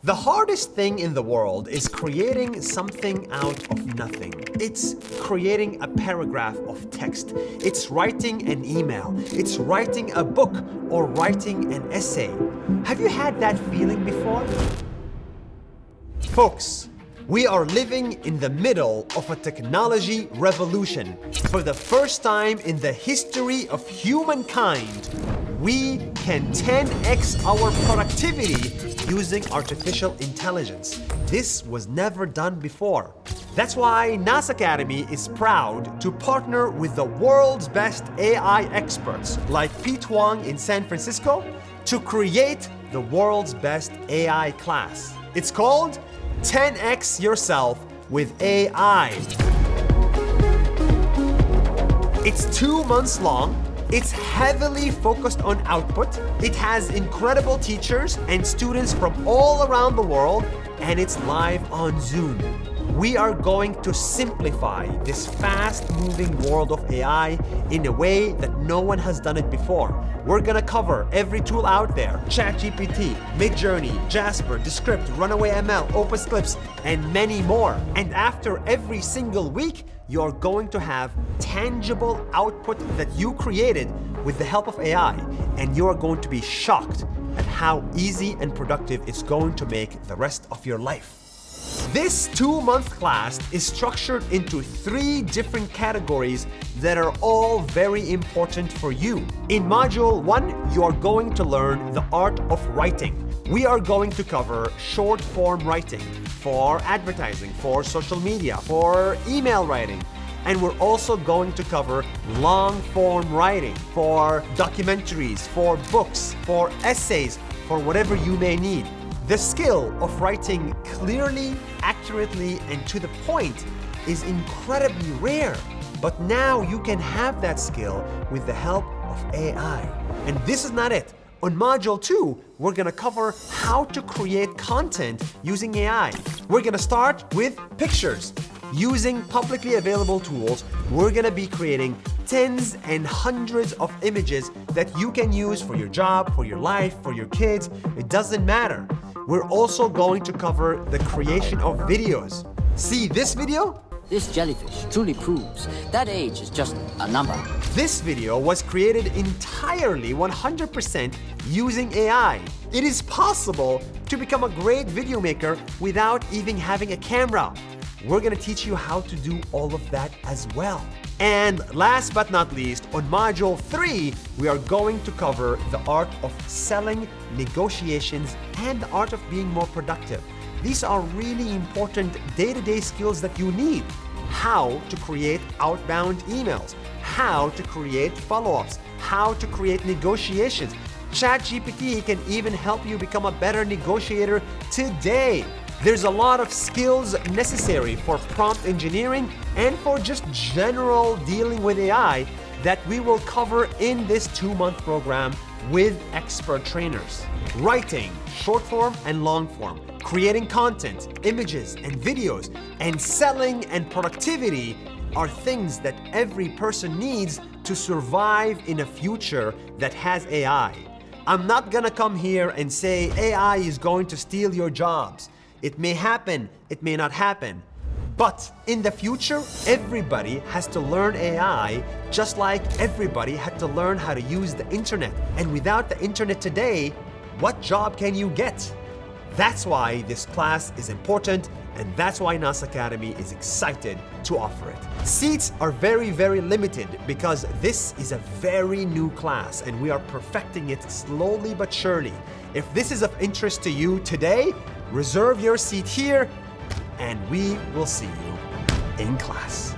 The hardest thing in the world is creating something out of nothing. It's creating a paragraph of text. It's writing an email. It's writing a book or writing an essay. Have you had that feeling before? Folks, we are living in the middle of a technology revolution. For the first time in the history of humankind, we can 10x our productivity using artificial intelligence. This was never done before. That's why NAS Academy is proud to partner with the world's best AI experts like Pete Huang in San Francisco to create the world's best AI class. It's called 10x Yourself with AI. It's 2 months long. It's heavily focused on output. It has incredible teachers and students from all around the world, and it's live on Zoom. We are going to simplify this fast-moving world of AI in a way that no one has done it before. We're gonna cover every tool out there: ChatGPT, Midjourney, Jasper, Descript, Runaway ML, Opus Clips, and many more. And after every single week, you're going to have tangible output that you created with the help of AI, and you're going to be shocked at how easy and productive it's going to make the rest of your life. This 2-month class is structured into 3 different categories that are all very important for you. In Module 1, you are going to learn the art of writing. We are going to cover short-form writing for advertising, for social media, for email writing. And we're also going to cover long-form writing for documentaries, for books, for essays, for whatever you may need. The skill of writing clearly, accurately, and to the point is incredibly rare. But now you can have that skill with the help of AI. And this is not it. On Module 2, we're gonna cover how to create content using AI. We're gonna start with pictures. Using publicly available tools, we're gonna be creating tens and hundreds of images that you can use for your job, for your life, for your kids. It doesn't matter. We're also going to cover the creation of videos. See this video? This jellyfish truly proves that age is just a number. This video was created entirely 100% using AI. It is possible to become a great video maker without even having a camera. We're gonna teach you how to do all of that as well. And last but not least, on Module 3, we are going to cover the art of selling, negotiations, and the art of being more productive. These are really important day-to-day skills that you need. How to create outbound emails, how to create follow-ups, how to create negotiations. ChatGPT can even help you become a better negotiator today. There's a lot of skills necessary for prompt engineering and for just general dealing with AI that we will cover in this 2-month program with expert trainers. Writing, short form and long form, creating content, images and videos, and selling and productivity are things that every person needs to survive in a future that has AI. I'm not gonna come here and say AI is going to steal your jobs. It may happen, it may not happen. But in the future, everybody has to learn AI just like everybody had to learn how to use the internet. And without the internet today, what job can you get? That's why this class is important, and that's why NAS Academy is excited to offer it. Seats are very, very limited because this is a very new class and we are perfecting it slowly but surely. If this is of interest to you today, reserve your seat here and we will see you in class.